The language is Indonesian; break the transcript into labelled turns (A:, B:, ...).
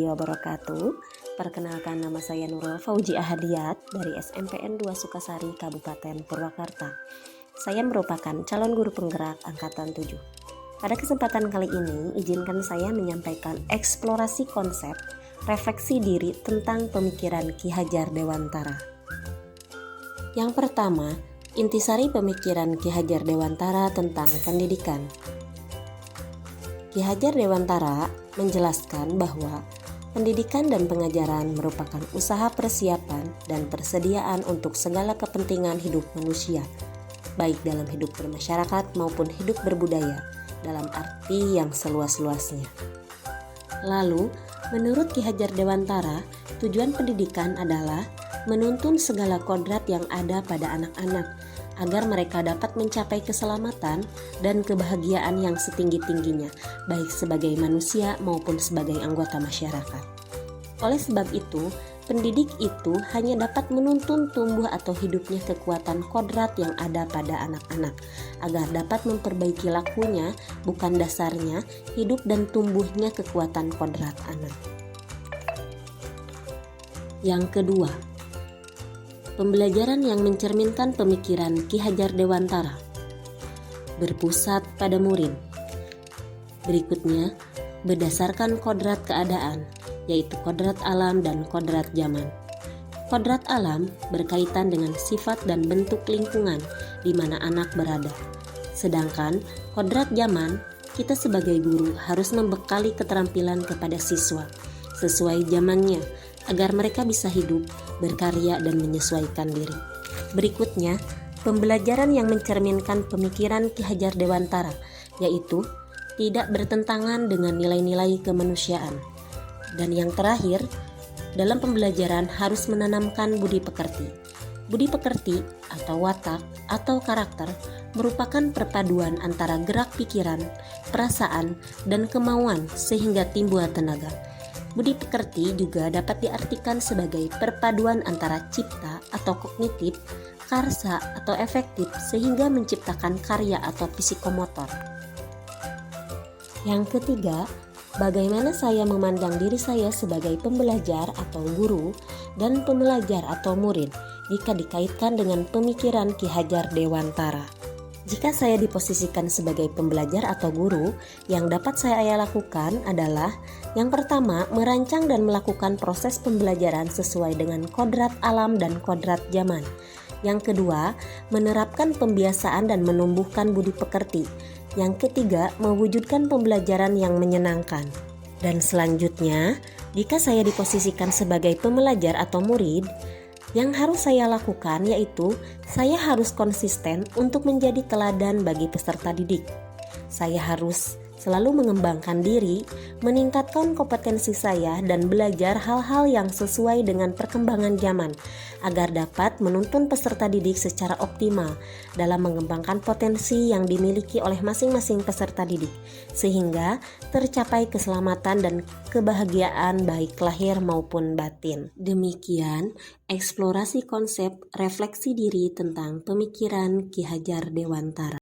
A: wabarakatuh. Perkenalkan, nama saya Nurul Fauji Ahadiyat dari SMPN 2 Sukasari, Kabupaten Purwakarta. Saya merupakan calon guru penggerak angkatan 7. Pada kesempatan kali ini, izinkan saya menyampaikan eksplorasi konsep refleksi diri tentang pemikiran Ki Hajar Dewantara. Yang pertama, intisari pemikiran Ki Hajar Dewantara tentang pendidikan. Ki Hajar Dewantara menjelaskan bahwa pendidikan dan pengajaran merupakan usaha persiapan dan persediaan untuk segala kepentingan hidup manusia, baik dalam hidup bermasyarakat maupun hidup berbudaya, dalam arti yang seluas-luasnya. Lalu, menurut Ki Hajar Dewantara, tujuan pendidikan adalah menuntun segala kodrat yang ada pada anak-anak, agar mereka dapat mencapai keselamatan dan kebahagiaan yang setinggi-tingginya, baik sebagai manusia maupun sebagai anggota masyarakat. Oleh sebab itu, pendidik itu hanya dapat menuntun tumbuh atau hidupnya kekuatan kodrat yang ada pada anak-anak, agar dapat memperbaiki lakunya, bukan dasarnya, hidup dan tumbuhnya kekuatan kodrat anak. Yang kedua, pembelajaran yang mencerminkan pemikiran Ki Hajar Dewantara, berpusat pada murid. Berikutnya, berdasarkan kodrat keadaan, yaitu kodrat alam dan kodrat zaman. Kodrat alam berkaitan dengan sifat dan bentuk lingkungan di mana anak berada. Sedangkan kodrat zaman, kita sebagai guru harus membekali keterampilan kepada siswa sesuai zamannya, agar mereka bisa hidup, berkarya, dan menyesuaikan diri. Berikutnya, pembelajaran yang mencerminkan pemikiran Ki Hajar Dewantara, yaitu tidak bertentangan dengan nilai-nilai kemanusiaan. Dan yang terakhir, dalam pembelajaran harus menanamkan budi pekerti. Budi pekerti atau watak atau karakter merupakan perpaduan antara gerak pikiran, perasaan, dan kemauan sehingga timbul tenaga. Budi pekerti juga dapat diartikan sebagai perpaduan antara cipta atau kognitif, karsa atau efektif sehingga menciptakan karya atau psikomotor. Yang ketiga, bagaimana saya memandang diri saya sebagai pembelajar atau guru dan pembelajar atau murid jika dikaitkan dengan pemikiran Ki Hajar Dewantara. Jika saya diposisikan sebagai pembelajar atau guru, yang dapat saya lakukan adalah yang pertama, merancang dan melakukan proses pembelajaran sesuai dengan kodrat alam dan kodrat zaman. Yang kedua, menerapkan pembiasaan dan menumbuhkan budi pekerti. Yang ketiga, mewujudkan pembelajaran yang menyenangkan. Dan selanjutnya, jika saya diposisikan sebagai pembelajar atau murid, yang harus saya lakukan yaitu saya harus konsisten untuk menjadi teladan bagi peserta didik. Saya harus selalu mengembangkan diri, meningkatkan kompetensi saya, dan belajar hal-hal yang sesuai dengan perkembangan zaman agar dapat menuntun peserta didik secara optimal dalam mengembangkan potensi yang dimiliki oleh masing-masing peserta didik, sehingga tercapai keselamatan dan kebahagiaan baik lahir maupun batin. Demikian eksplorasi konsep refleksi diri tentang pemikiran Ki Hajar Dewantara.